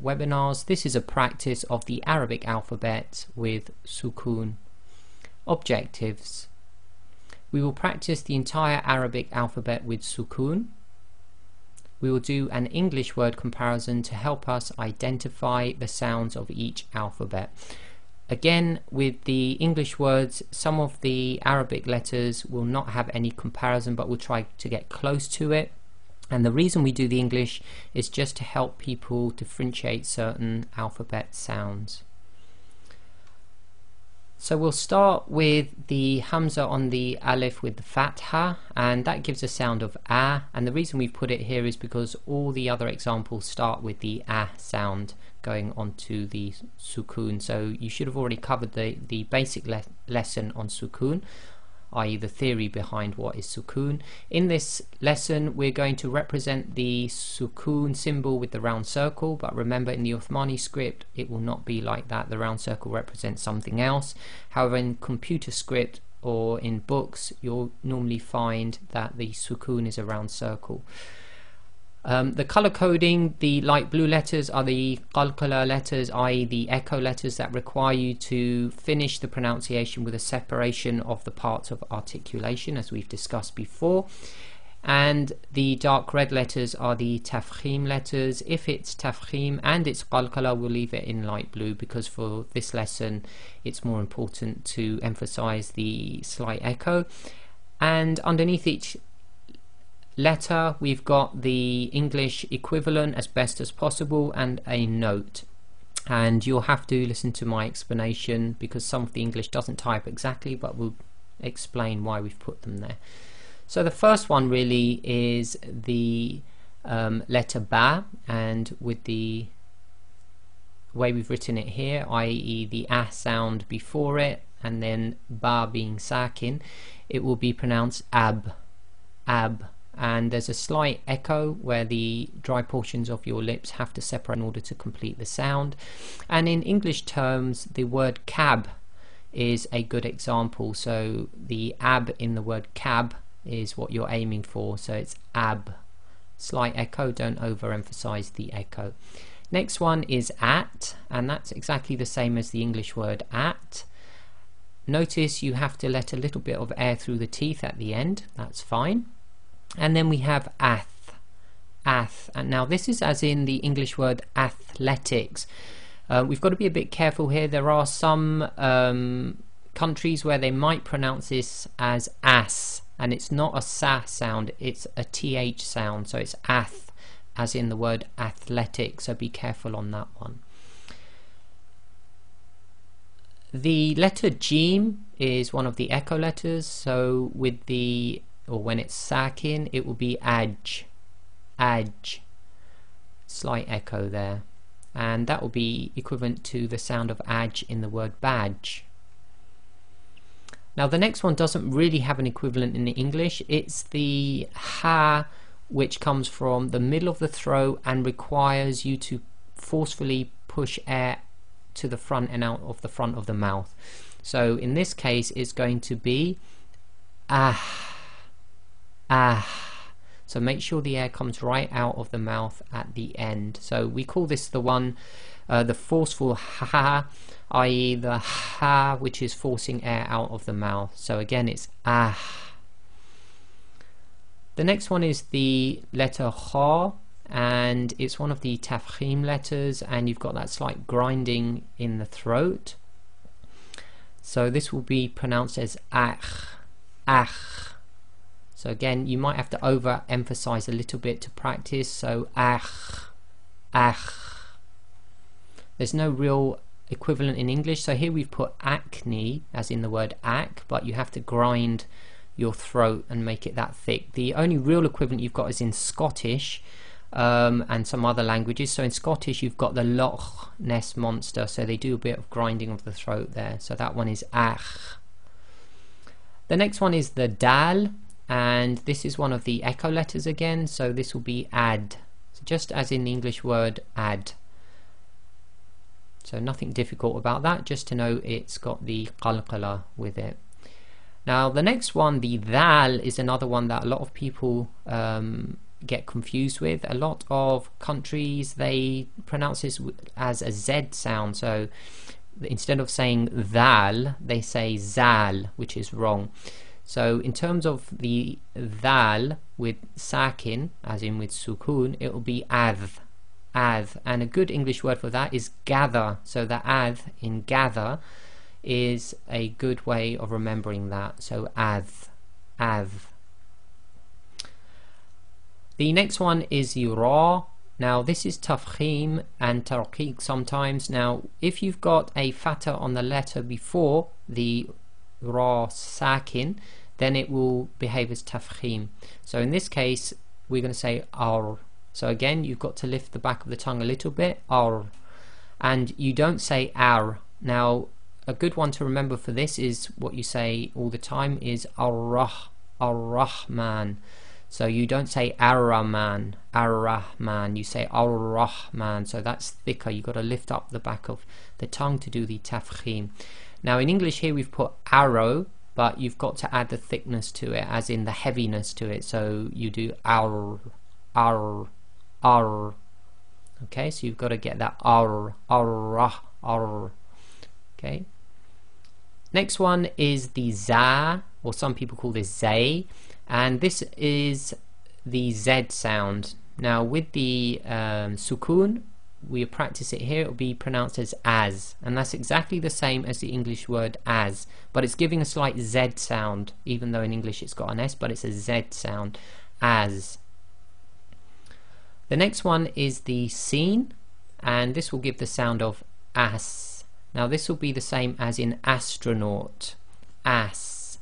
webinars. This is a practice of the Arabic alphabet with Sukoon. Objectives. We will practice the entire Arabic alphabet with Sukoon. We will do an English word comparison to help us identify the sounds of each alphabet. Again, with the English words, some of the Arabic letters will not have any comparison, but we'll try to get close to it. And the reason we do the English is just to help people differentiate certain alphabet sounds. So we'll start with the Hamza on the Alif with the Fatha, and that gives a sound of A, and the reason we've put it here is because all the other examples start with the A sound going on to the Sukoon. So you should have already covered the basic lesson on Sukoon, i.e. the theory behind what is Sukoon. In this lesson we're going to represent the Sukoon symbol with the round circle, but remember in the Uthmani script it will not be like that. The round circle represents something else. However, in computer script or in books you'll normally find that the Sukoon is a round circle. The color coding, the light blue letters are the qalqala letters, i.e. the echo letters that require you to finish the pronunciation with a separation of the parts of articulation, as we've discussed before. And the dark red letters are the tafkhim letters. If it's tafkhim and it's qalqala, we'll leave it in light blue, because for this lesson it's more important to emphasize the slight echo. And underneath each letter we've got the English equivalent as best as possible and a note, and you'll have to listen to my explanation because some of the English doesn't type exactly, but we'll explain why we've put them there. So the first one really is the letter Ba, and with the way we've written it here, i.e. the A sound before it and then Ba being sakin, it will be pronounced ab, ab. And there's a slight echo where the dry portions of your lips have to separate in order to complete the sound. And in English terms, the word cab is a good example. So the ab in the word cab is what you're aiming for, so it's ab. Slight echo, don't overemphasize the echo. Next one is at, and that's exactly the same as the English word at. Notice you have to let a little bit of air through the teeth at the end, that's fine. And then we have ath, ath, and now this is as in the English word athletics. We've got to be a bit careful here. There are some countries where they might pronounce this as as, and it's not a sa sound, it's a th sound, so it's ath as in the word athletic, so be careful on that one. The letter Jim is one of the echo letters, so with the, or when it's sakin, it will be aj, aj, slight echo there, and that will be equivalent to the sound of aj in the word badge. Now the next one doesn't really have an equivalent in the English. It's the ha, which comes from the middle of the throat and requires you to forcefully push air to the front and out of the front of the mouth. So in this case it's going to be ah, ah. So make sure the air comes right out of the mouth at the end. So we call this the one, the forceful ha, i.e. the ha which is forcing air out of the mouth. So again it's ah. The next one is the letter kha, and it's one of the tafkhim letters, and you've got that slight grinding in the throat. So this will be pronounced as akh, akh. So again, you might have to overemphasize a little bit to practice. So akh, akh. There's no real equivalent in English, so here we've put acne as in the word ak, but you have to grind your throat and make it that thick. The only real equivalent you've got is in Scottish and some other languages. So in Scottish you've got the Loch Ness monster, so they do a bit of grinding of the throat there. So that one is ach. The next one is the dal, and this is one of the echo letters again, so this will be ad, so just as in the English word ad. So nothing difficult about that, just to know it's got the qalqala with it. Now the next one, the dhal, is another one that a lot of people get confused with. A lot of countries, they pronounce this as a Z sound, so instead of saying dhal, they say zal, which is wrong. So in terms of the dhal with sakin, as in with sukoon, it will be adh, and a good English word for that is gather. So the adh in gather is a good way of remembering that. So adh. The next one is the ra. Now this is tafkhim and tarqiq sometimes. Now if you've got a fatha on the letter before the ra sakin, then it will behave as tafkhim. So in this case we're going to say ar. So again, you've got to lift the back of the tongue a little bit, ar, and you don't say ar. Now a good one to remember for this is what you say all the time is ar-Rahman. So you don't say ar-Rahman, you say ar-Rahman. So that's thicker. You've got to lift up the back of the tongue to do the tafkhim. Now in English here we've put arrow, but you've got to add the thickness to it, as in the heaviness to it. So you do ar. Okay, so you've got to get that ar. Okay. Next one is the za, or some people call this zay, and this is the Z sound. Now with the sukoon, we practice it here, it will be pronounced as, and that's exactly the same as the English word as, but it's giving a slight Z sound, even though in English it's got an S, but it's a Z sound, as. The next one is the seen, and this will give the sound of as. Now this will be the same as in astronaut, as.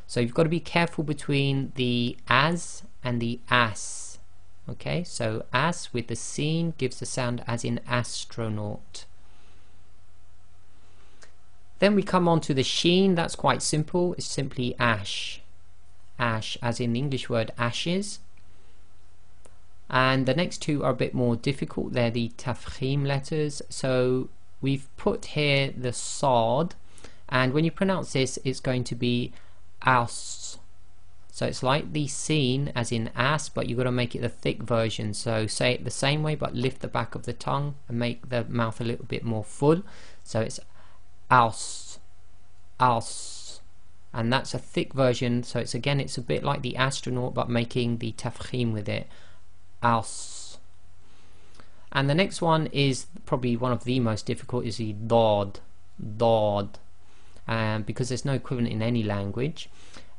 So you've got to be careful between the as and the as. Okay, so as with the seen gives the sound as in astronaut. Then we come on to the sheen. That's quite simple. It's simply ash, as in the English word ashes. And the next two are a bit more difficult. They're the tafkhim letters. So we've put here the sod, and when you pronounce this, it's going to be as. So it's like the seen as in as, but you've got to make it the thick version. So say it the same way, but lift the back of the tongue and make the mouth a little bit more full. So it's as, and that's a thick version. So it's again, it's a bit like the astronaut, but making the tafkhim with it, as. And the next one is probably one of the most difficult, is the dod, because there's no equivalent in any language.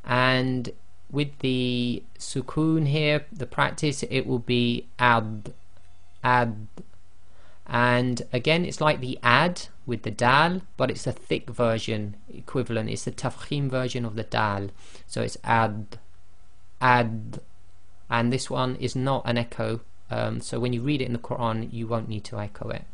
And with the sukoon here, the practice, it will be ad. And again, it's like the ad with the dal, but it's a thick version equivalent. It's the tafkhim version of the dal. So it's ad. And this one is not an echo. So when you read it in the Quran, you won't need to echo it.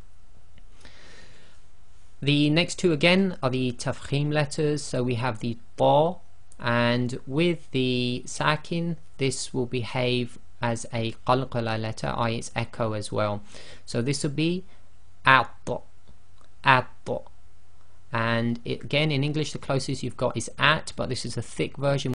The next two again are the tafkhim letters. So we have the ta, and with the sakin, this will behave as a qalqala letter, i.e. its echo as well. So this will be at, and again in English the closest you've got is at, but this is a thick version